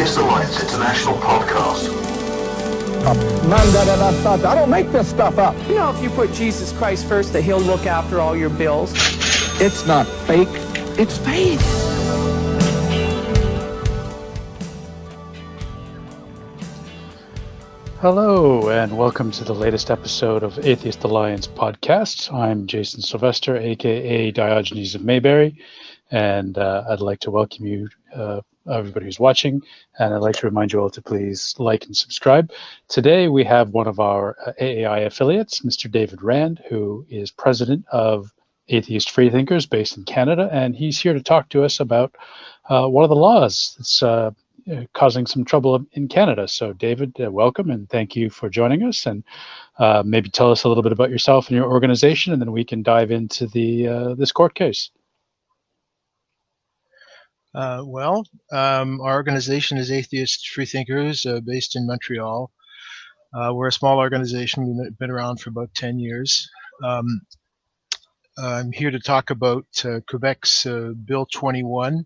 Atheist Alliance International podcast. I don't make this stuff up. You know, if you put Jesus Christ first, that he'll look after all your bills. It's not fake, it's faith. Hello, and welcome to the latest episode of Atheist Alliance podcast. I'm Jason Sylvester, aka Diogenes of Mayberry, and I'd like to welcome you, everybody who's watching, and I'd like to remind you all to please like and subscribe. Today we have one of our AAI affiliates, Mr. David Rand, who is president of Atheist Freethinkers based in Canada, and he's here to talk to us about one of the laws that's causing some trouble in Canada. So David, welcome and thank you for joining us, and maybe tell us a little bit about yourself and your organization, and then we can dive into the this court case. Our organization is Atheist Freethinkers based in Montreal. We're a small organization. We've been around for about 10 years. I'm here to talk about Quebec's Bill 21,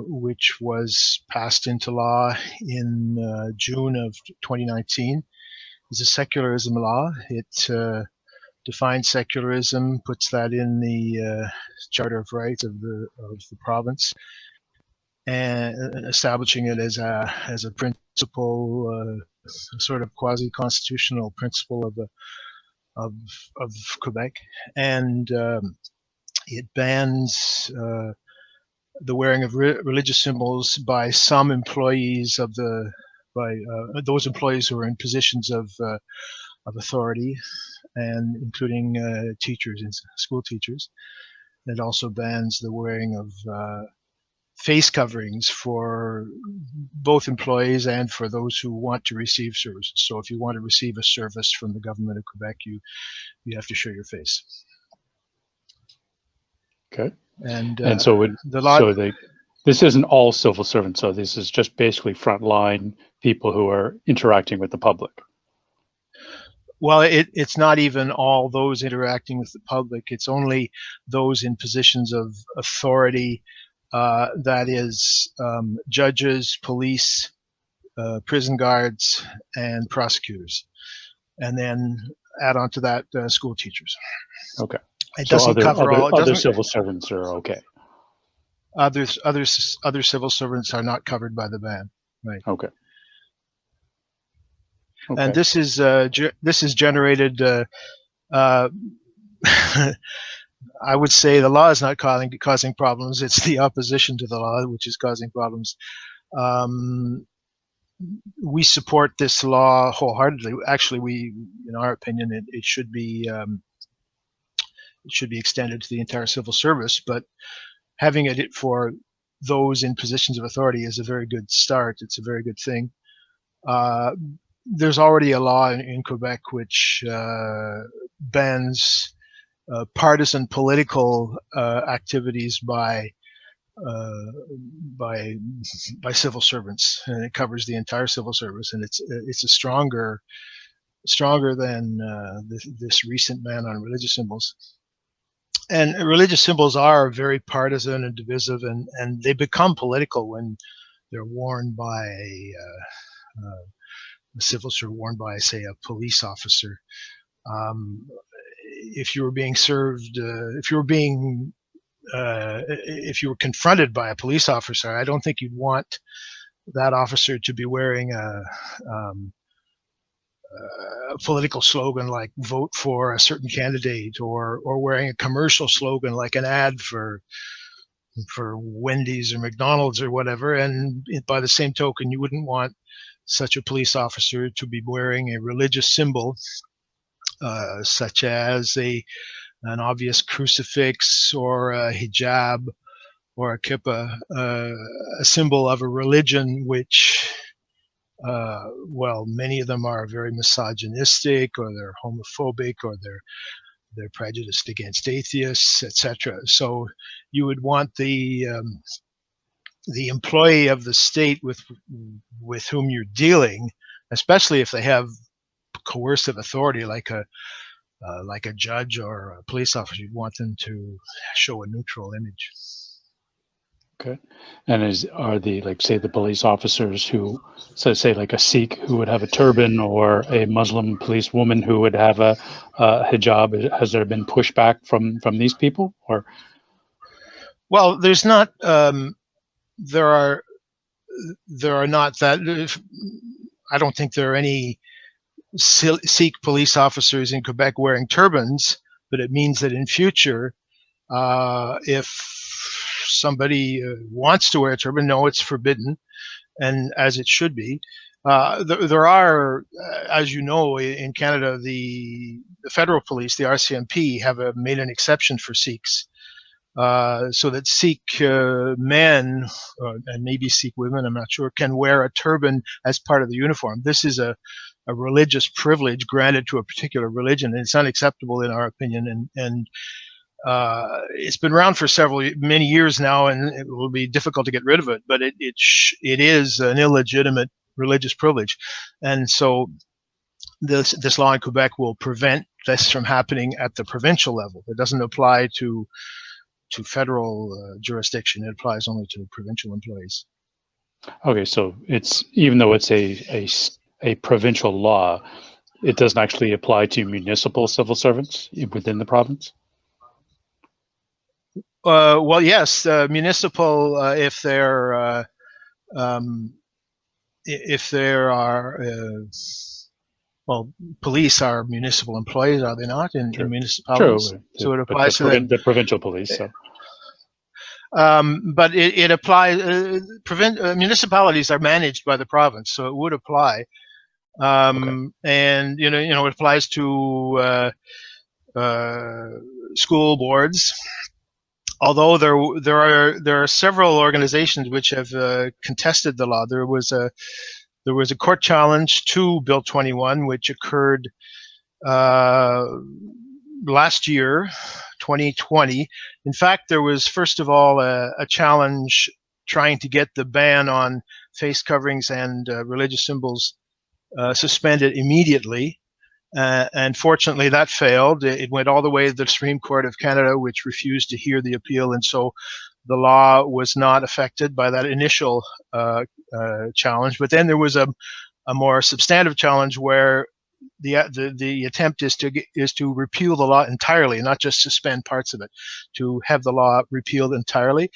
which was passed into law in June of 2019. It's a secularism law. It defines secularism, puts that in the Charter of Rights of the province, and establishing it as a principle, a sort of quasi-constitutional principle of Quebec, and it bans the wearing of religious symbols by some employees by those employees who are in positions of authority, and including teachers and school teachers. It also bans the wearing of face coverings for both employees and for those who want to receive services. So if you want to receive a service from the government of Quebec, you have to show your face. Okay. And so the law. This isn't all civil servants. So this is just basically frontline people who are interacting with the public. Well, it's not even all those interacting with the public. It's only those in positions of authority, that is judges, police, prison guards, and prosecutors. And then add on to that school teachers. Okay. It doesn't cover all. Other civil servants are okay. Other civil servants are not covered by the ban. Right. Okay. And this is generated. I would say the law is not causing problems. It's the opposition to the law which is causing problems. We support this law wholeheartedly. Actually, in our opinion, it should be extended to the entire civil service. But having it for those in positions of authority is a very good start. It's a very good thing. There's already a law in Quebec which bans partisan political activities by civil servants, and it covers the entire civil service. And it's a stronger than this recent ban on religious symbols. And religious symbols are very partisan and divisive, and they become political when they're worn by a civil servant, worn by, say, a police officer. If you were being served, if you were confronted by a police officer, I don't think you'd want that officer to be wearing a political slogan like "vote for a certain candidate," or wearing a commercial slogan like an ad for Wendy's or McDonald's or whatever. And by the same token, you wouldn't want such a police officer to be wearing a religious symbol, such as an obvious crucifix or a hijab or a kippah, a symbol of a religion which, many of them are very misogynistic, or they're homophobic, or they're prejudiced against atheists, etc. So you would want the employee of the state with whom you're dealing, especially if they have coercive authority like a judge or a police officer, you'd want them to show a neutral image. Okay. And are the, like, say, the police officers who, so say like a Sikh who would have a turban, or a Muslim police woman who would have a hijab, has there been pushback from these people, or? Well, there's not. There are not that. I don't think there are any Sikh police officers in Quebec wearing turbans, but it means that in future, if somebody wants to wear a turban, no, it's forbidden, and as it should be. There are, as you know, in Canada, the federal police, the RCMP, have made an exception for Sikhs, so that Sikh men, and maybe Sikh women, I'm not sure, can wear a turban as part of the uniform. This is a religious privilege granted to a particular religion, and it's unacceptable in our opinion. And it's been around for many years now, and it will be difficult to get rid of it. But it is an illegitimate religious privilege, and so this law in Quebec will prevent this from happening at the provincial level. It doesn't apply to federal jurisdiction. It applies only to provincial employees. Okay, so it's, even though it's a provincial law, it doesn't actually apply to municipal civil servants within the province? Well, yes, municipal, if there are, well, police are municipal employees, are they not, in municipalities? True. So it applies to them. The provincial police. So. But it applies. Municipalities are managed by the province, so it would apply. Okay. And it applies to school boards. Although there are several organizations which have contested the law. There was a court challenge to Bill 21, which occurred last year, 2020. In fact, there was, first of all, a challenge trying to get the ban on face coverings and religious symbols suspended immediately. And fortunately, that failed. It went all the way to the Supreme Court of Canada, which refused to hear the appeal. And so the law was not affected by that initial challenge. But then there was a more substantive challenge where the attempt is to repeal the law entirely, not just suspend parts of it, to have the law repealed entirely.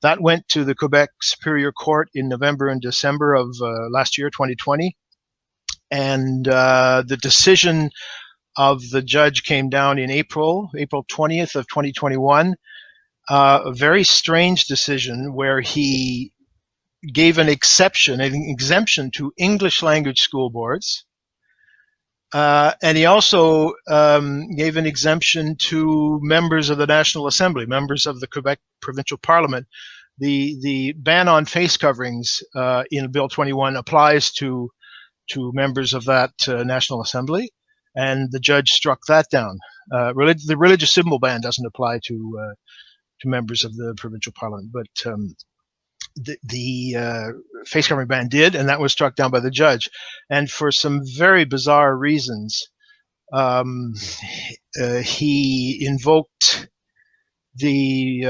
That went to the Quebec Superior Court in November and December of last year, 2020. And the decision of the judge came down in April 20th of 2021. A very strange decision where he gave an exemption to English language school boards. And he also gave an exemption to members of the National Assembly, members of the Quebec Provincial Parliament. The ban on face coverings in Bill 21 applies to members of that National Assembly, and the judge struck that down. The religious symbol ban doesn't apply to members of the Provincial Parliament, but the face covering ban did, and that was struck down by the judge. And for some very bizarre reasons, he invoked the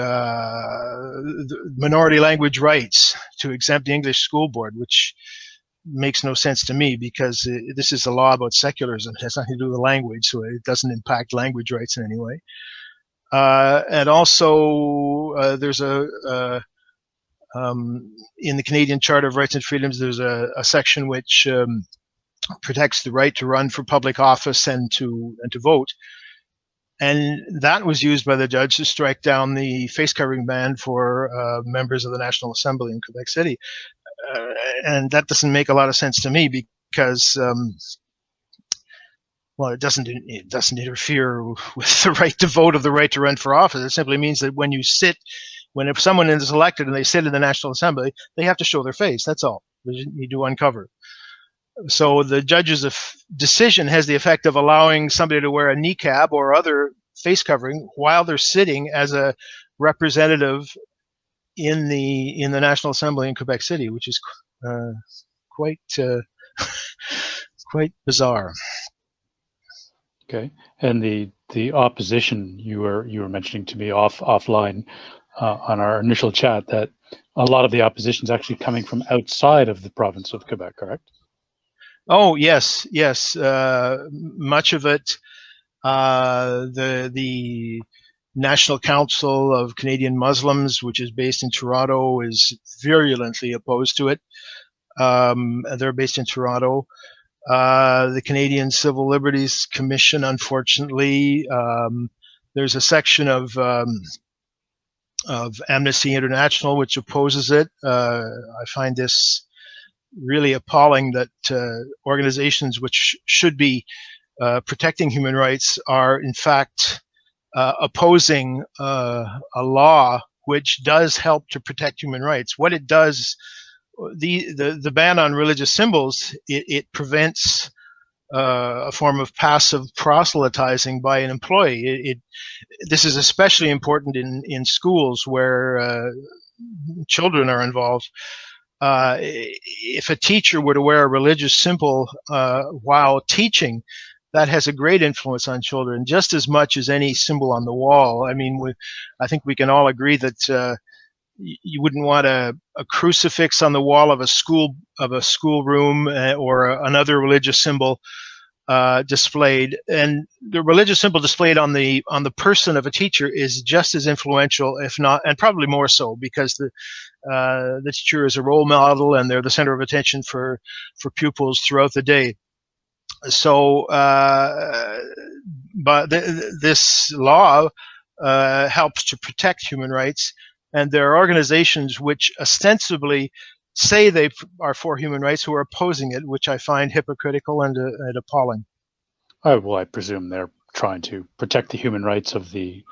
minority language rights to exempt the English school board, which makes no sense to me, because this is a law about secularism. It has nothing to do with language, so it doesn't impact language rights in any way. And also, there's in the Canadian Charter of Rights and Freedoms, there's a section which protects the right to run for public office and to vote. And that was used by the judge to strike down the face covering ban for members of the National Assembly in Quebec City. And that doesn't make a lot of sense to me, because well, it doesn't interfere with the right to vote or the right to run for office. It simply means that if someone is elected and they sit in the National Assembly, they have to show their face. That's all. They need to uncover. So the judge's decision has the effect of allowing somebody to wear a niqab or other face covering while they're sitting as a representative in the National Assembly in Quebec City, which is quite bizarre. Okay, and the opposition you were mentioning to me offline, on our initial chat that a lot of the opposition is actually coming from outside of the province of Quebec, correct? Oh, yes, yes. Much of it, the National Council of Canadian Muslims, which is based in Toronto, is virulently opposed to it. They're based in Toronto. The Canadian Civil Liberties Commission, unfortunately, there's a section of Amnesty International which opposes it. I find this really appalling that organizations which should be protecting human rights are in fact opposing a law which does help to protect human rights. What it does, the ban on religious symbols, it prevents a form of passive proselytizing by an employee. This is especially important in schools where children are involved. If a teacher were to wear a religious symbol while teaching, that has a great influence on children, just as much as any symbol on the wall. I mean, I think we can all agree that you wouldn't want a crucifix on the wall of a schoolroom or another religious symbol displayed, and the religious symbol displayed on the person of a teacher is just as influential, if not, and probably more so, because the teacher is a role model and they're the center of attention for pupils throughout the day. So, but this law helps to protect human rights, and there are organizations which ostensibly say they are for human rights who are opposing it, which I find hypocritical and appalling. Well, I presume they're trying to protect the human rights of the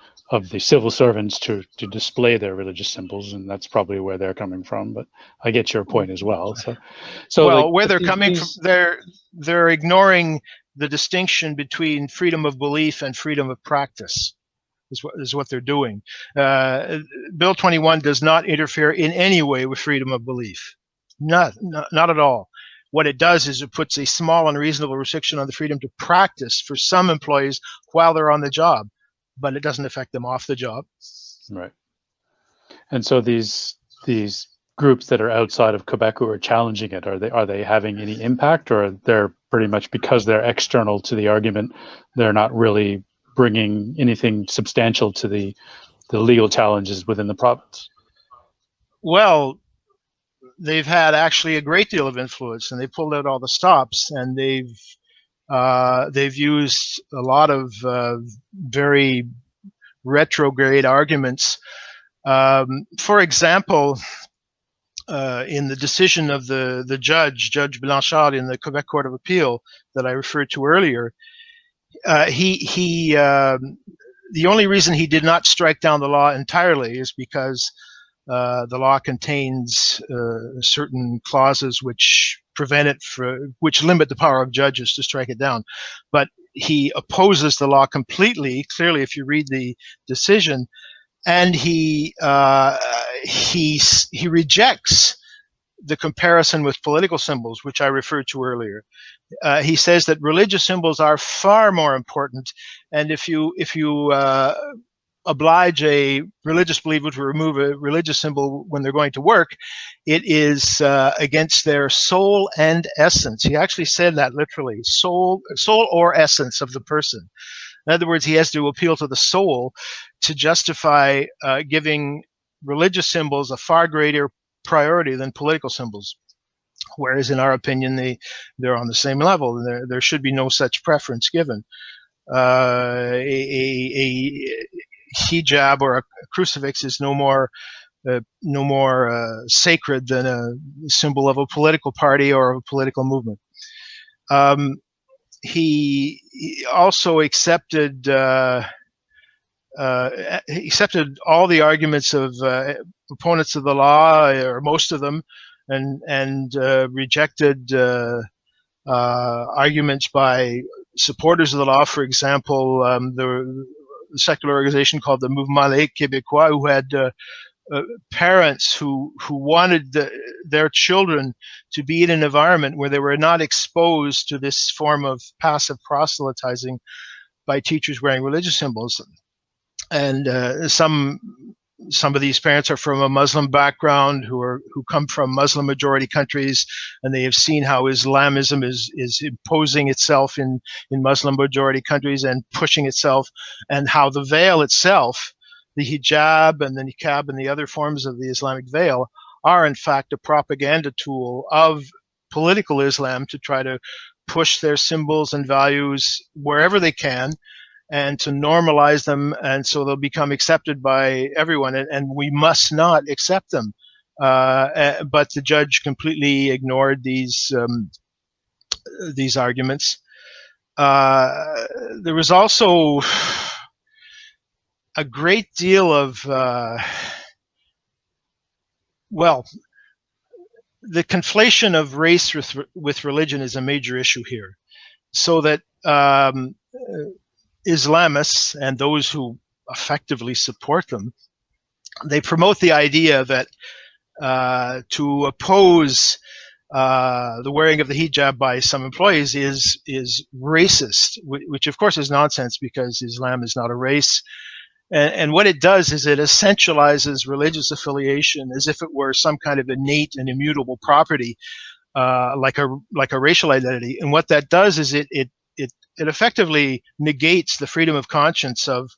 civil servants to display their religious symbols, and that's probably where they're coming from. But I get your point as well. So well, like, where they're coming from, they're ignoring the distinction between freedom of belief and freedom of practice. Is what they're doing. Bill 21 does not interfere in any way with freedom of belief. Not at all. What it does is it puts a small and reasonable restriction on the freedom to practice for some employees while they're on the job, but it doesn't affect them off the job. Right. And so these groups that are outside of Quebec who are challenging it, are they having any impact, or they're pretty much, because they're external to the argument, they're not really bringing anything substantial to the legal challenges within the province? Well, they've had actually a great deal of influence, and they pulled out all the stops, and they've used a lot of very retrograde arguments. For example, in the decision of the Judge Blanchard in the Quebec Court of Appeal that I referred to earlier, the only reason he did not strike down the law entirely is because the law contains certain clauses which which limit the power of judges to strike it down. But he opposes the law completely, clearly, if you read the decision, and he rejects the comparison with political symbols, which I referred to earlier. He says that religious symbols are far more important, and if you oblige a religious believer to remove a religious symbol when they're going to work, it is against their soul and essence. He actually said that literally, soul or essence of the person. In other words, he has to appeal to the soul to justify giving religious symbols a far greater priority than political symbols. Whereas, in our opinion, they're on the same level. There should be no such preference given. A hijab or a crucifix is no more sacred than a symbol of a political party or of a political movement. He also accepted all the arguments of opponents of the law, or most of them, and rejected arguments by supporters of the law. For example, the secular organization called the Mouvement Laïque Québécois, who had parents who wanted their children to be in an environment where they were not exposed to this form of passive proselytizing by teachers wearing religious symbols. And some some of these parents are from a Muslim background who come from Muslim majority countries, and they have seen how Islamism is imposing itself in Muslim majority countries and pushing itself, and how the veil itself, the hijab and the niqab and the other forms of the Islamic veil, are in fact a propaganda tool of political Islam to try to push their symbols and values wherever they can, and to normalize them, and so they'll become accepted by everyone, and we must not accept them. But the judge completely ignored these arguments. There was also a great deal of the conflation of race with religion is a major issue here, so that Islamists and those who effectively support them, they promote the idea that to oppose the wearing of the hijab by some employees is racist, which of course is nonsense, because Islam is not a race. And what it does is it essentializes religious affiliation as if it were some kind of innate and immutable property, like a racial identity. And what that does is it effectively negates the freedom of conscience of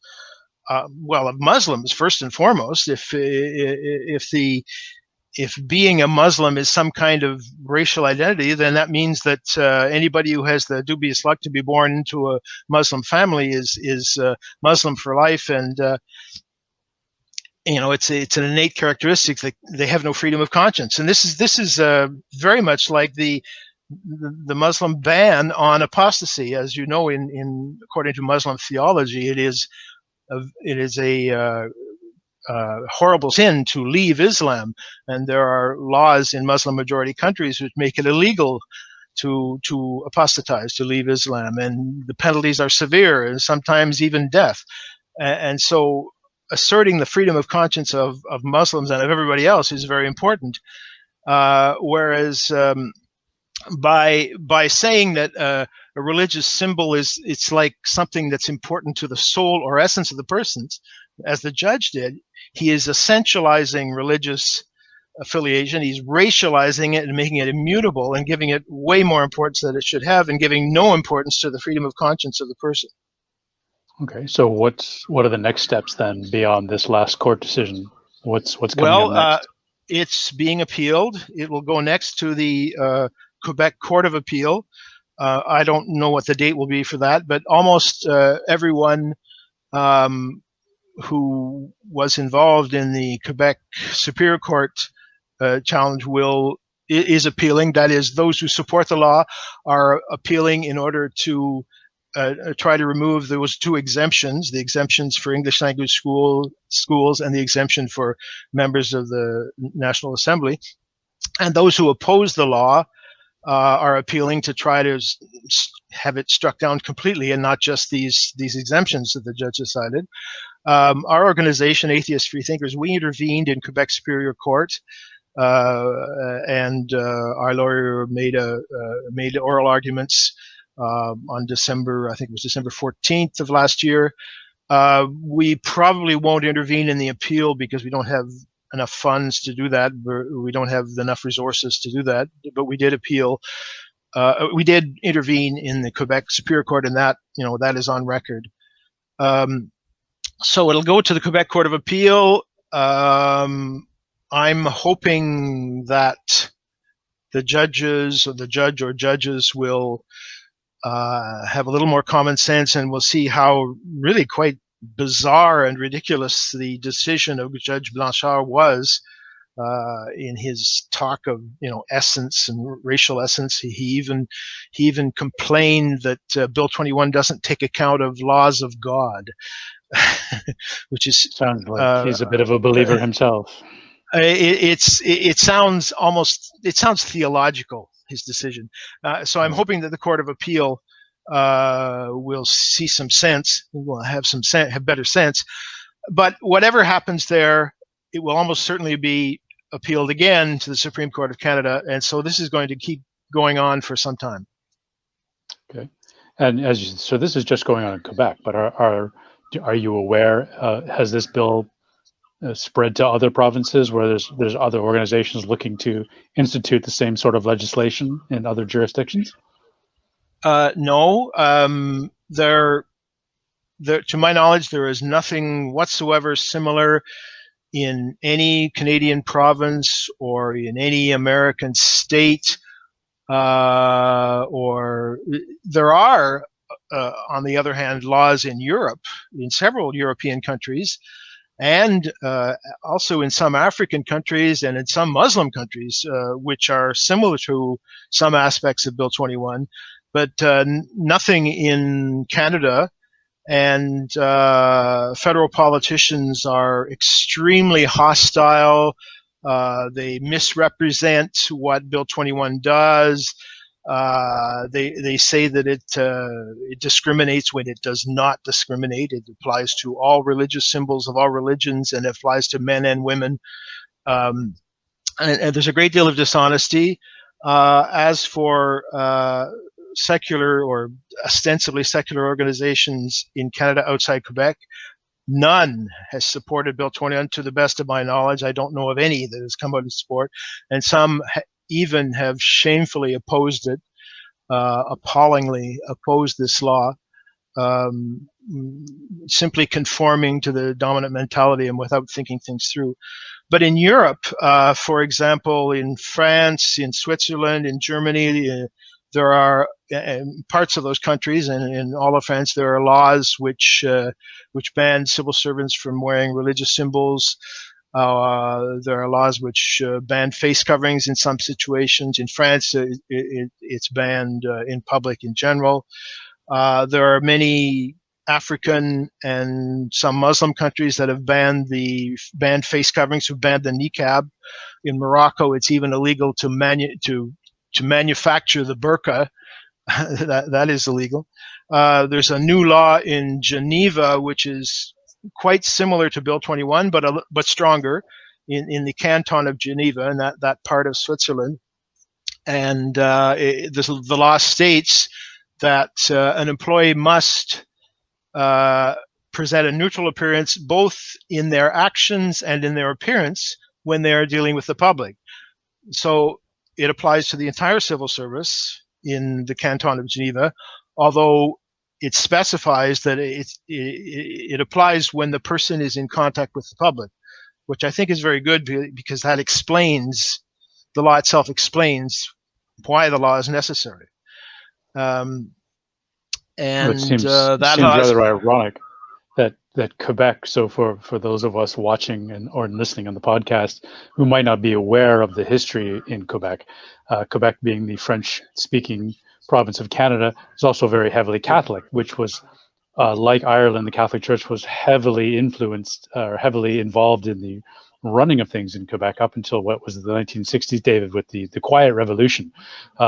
Muslims first and foremost. If being a Muslim is some kind of racial identity, then that means that anybody who has the dubious luck to be born into a Muslim family is Muslim for life, and it's an innate characteristic that they have no freedom of conscience. And this is very much like the Muslim ban on apostasy. As you know, in according to Muslim theology, it is a horrible sin to leave Islam, and there are laws in Muslim majority countries which make it illegal to apostatize, to leave Islam, and the penalties are severe, and sometimes even death. And so asserting the freedom of conscience of Muslims and of everybody else is very important. Whereas by saying that a religious symbol it's like something that's important to the soul or essence of the persons, as the judge did, he is essentializing religious affiliation. He's racializing it and making it immutable and giving it way more importance than it should have, and giving no importance to the freedom of conscience of the person. Okay, so what are the next steps then beyond this last court decision? What's coming up next? It's being appealed. It will go next to the Quebec Court of Appeal. I don't know what the date will be for that, but almost everyone who was involved in the Quebec Superior Court challenge is appealing. That is, those who support the law are appealing in order to try to remove those two exemptions: the exemptions for English language schools and the exemption for members of the National Assembly. And those who oppose the law are appealing to try to have it struck down completely, and not just these exemptions that the judge decided. Our organization, Atheist Freethinkers, we intervened in Quebec Superior Court, and our lawyer made oral arguments on December 14th of last year. We probably won't intervene in the appeal because we don't have enough funds to do that. We don't have enough resources to do that. But we did appeal. We did intervene in the Quebec Superior Court, and that is on record. So it'll go to the Quebec Court of Appeal. I'm hoping that the judges, or the judge or judges, will have a little more common sense, and we'll see how really quite bizarre and ridiculous the decision of Judge Blanchard was in his talk of essence and racial essence. He even complained that Bill 21 doesn't take account of laws of God, which is sounds like he's a bit of a believer himself. It sounds theological, his decision. So I'm hoping that the Court of Appeal will see some sense, will have better sense. But whatever happens there, it will almost certainly be appealed again to the Supreme Court of Canada, and so this is going to keep going on for some time. Okay, and so this is just going on in Quebec, but are you aware? Has this bill spread to other provinces where there's other organizations looking to institute the same sort of legislation in other jurisdictions? No. To my knowledge, there is nothing whatsoever similar in any Canadian province or in any American state. Or there are, on the other hand, laws in Europe, in several European countries, and also in some African countries and in some Muslim countries, which are similar to some aspects of Bill 21, but nothing in Canada. And federal politicians are extremely hostile. They misrepresent what Bill 21 does. They say that it discriminates when it does not discriminate. It applies to all religious symbols of all religions, and it applies to men and women. And there's a great deal of dishonesty. As for secular or ostensibly secular organizations in Canada outside Quebec, none has supported Bill 21 to the best of my knowledge. I don't know of any that has come out in support, and some even have shamefully opposed it, appallingly opposed this law, simply conforming to the dominant mentality and without thinking things through. But in Europe, for example, in France, in Switzerland, in Germany, there are parts of those countries, and in all of France, there are laws which ban civil servants from wearing religious symbols. There are laws which ban face coverings in some situations. In France, it's banned in public in general. There are many African and some Muslim countries that have banned face coverings, who've banned the niqab. In Morocco, it's even illegal to manufacture the burqa. that is illegal. There's a new law in Geneva, which is quite similar to Bill 21, but stronger, in the canton of Geneva, and that part of Switzerland. And the law states that an employee must present a neutral appearance both in their actions and in their appearance when they are dealing with the public. So it applies to the entire civil service in the canton of Geneva, although it specifies that it applies when the person is in contact with the public, which I think is very good, because that explains, the law itself explains why the law is necessary. And it seems that rather ironic that Quebec, so for those of us watching or listening on the podcast who might not be aware of the history in Quebec, Quebec being the French-speaking province of Canada, is also very heavily Catholic, which was, like Ireland, the Catholic Church was heavily influenced or heavily involved in the running of things in Quebec up until what was the 1960s, David, with the Quiet Revolution.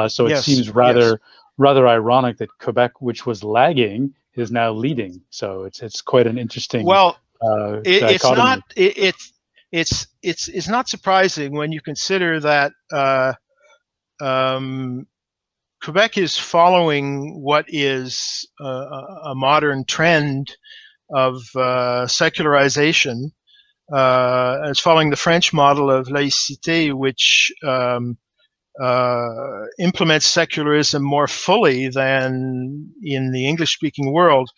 So it seems rather ironic that Quebec, which was lagging, is now leading. So it's quite an interesting. Well, it's not surprising when you consider that Quebec is following what is a modern trend of secularization. It's following the French model of laïcité, which implements secularism more fully than in the English-speaking world,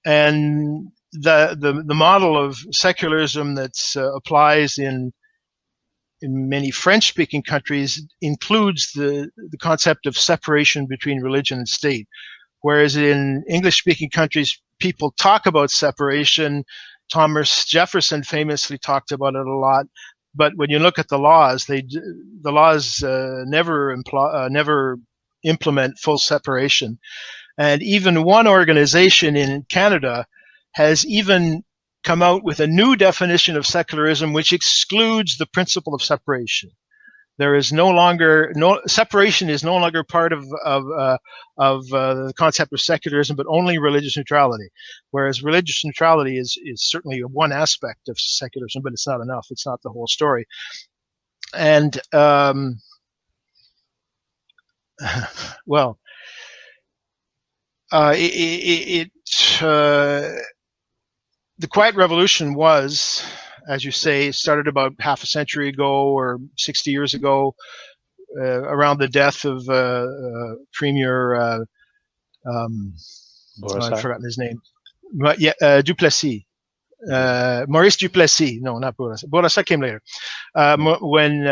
and the model of secularism that applies in many French-speaking countries includes the concept of separation between religion and state, whereas in English-speaking countries, people talk about separation. Thomas Jefferson famously talked about it a lot. But when you look at the laws, the laws never implement full separation. And even one organization in Canada has even come out with a new definition of secularism, which excludes the principle of separation. There is separation is no longer part of the concept of secularism, but only religious neutrality. Whereas religious neutrality is certainly one aspect of secularism, but it's not enough. It's not the whole story. And well, the Quiet Revolution was as you say, started about half a century ago or 60 years ago, around the death of Premier, I've forgotten his name, but yeah, Duplessis. Maurice Duplessis, no, not Bourassa. Bourassa came later. When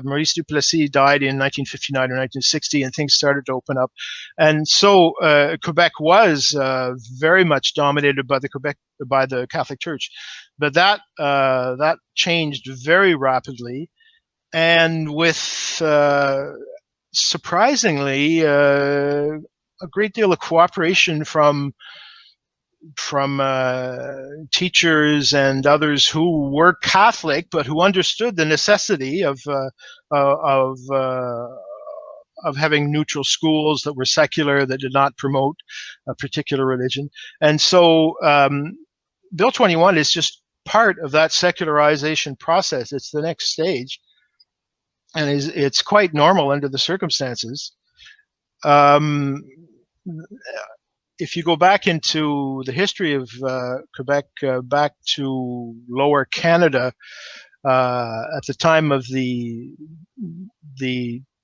Maurice Duplessis died in 1959 or 1960, and things started to open up, and so Quebec was very much dominated by the Catholic Church, but that changed very rapidly, and with surprisingly a great deal of cooperation from teachers and others who were Catholic, but who understood the necessity of having neutral schools that were secular, that did not promote a particular religion. And so Bill 21 is just part of that secularization process. It's the next stage, and it's quite normal under the circumstances. If you go back into the history of Quebec, back to Lower Canada, at the time of the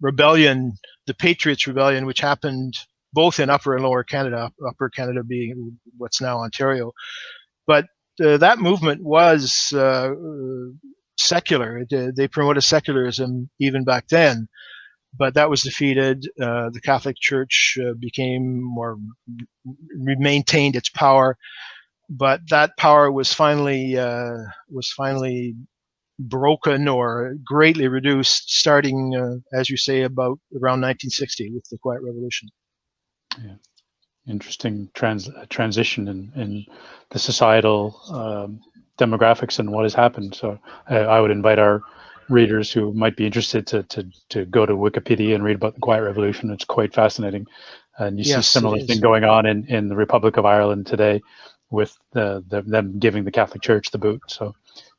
rebellion, the Patriots' Rebellion, which happened both in Upper and Lower Canada, Upper Canada being what's now Ontario, but that movement was secular. They promoted secularism even back then. But that was defeated. The Catholic Church maintained its power, but that power was finally broken or greatly reduced, starting, as you say, about around 1960 with the Quiet Revolution. Yeah, interesting transition in the societal demographics and what has happened. So I would invite our readers who might be interested to go to Wikipedia and read about the Quiet Revolution. It's quite fascinating, and you see similar thing going on in the Republic of Ireland today, with them giving the Catholic Church the boot. So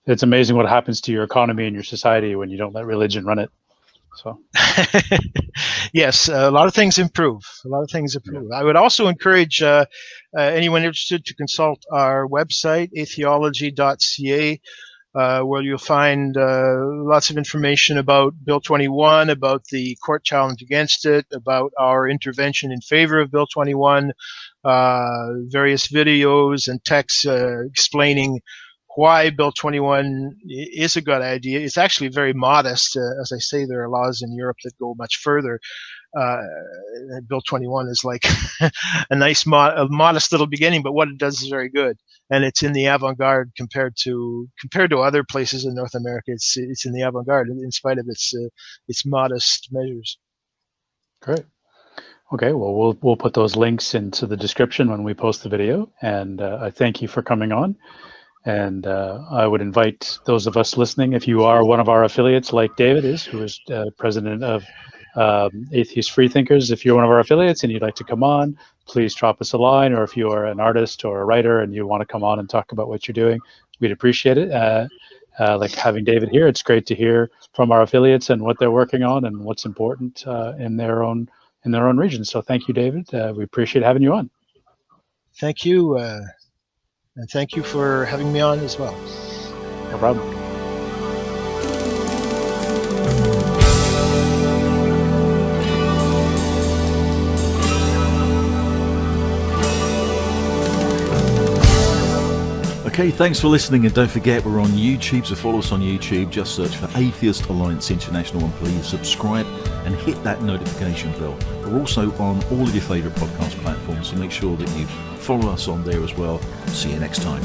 it's amazing what happens to your economy and your society when you don't let religion run it. So yes, a lot of things improve. I would also encourage anyone interested to consult our website, atheology.ca. Where you'll find lots of information about Bill 21, about the court challenge against it, about our intervention in favor of Bill 21, various videos and texts explaining why Bill 21 is a good idea. It's actually very modest. As I say, there are laws in Europe that go much further. Bill 21 is like a nice, modest little beginning, but what it does is very good, and it's in the avant-garde compared to other places in North America. It's in the avant-garde in spite of its modest measures. Great. Okay, well, we'll put those links into the description when we post the video, and I thank you for coming on. And I would invite those of us listening, if you are one of our affiliates, like David is, who is president of Atheist Freethinkers. If you're one of our affiliates and you'd like to come on, please drop us a line, or if you are an artist or a writer and you want to come on and talk about what you're doing, we'd appreciate it. Like having David here, it's great to hear from our affiliates and what they're working on and what's important in their own region. So thank you, David. We appreciate having you on. Thank you, and thank you for having me on as well. No problem. Okay, thanks for listening, and don't forget we're on YouTube, so follow us on YouTube. Just search for Atheist Alliance International, and please subscribe and hit that notification bell. We're also on all of your favourite podcast platforms, so make sure that you follow us on there as well. See you next time.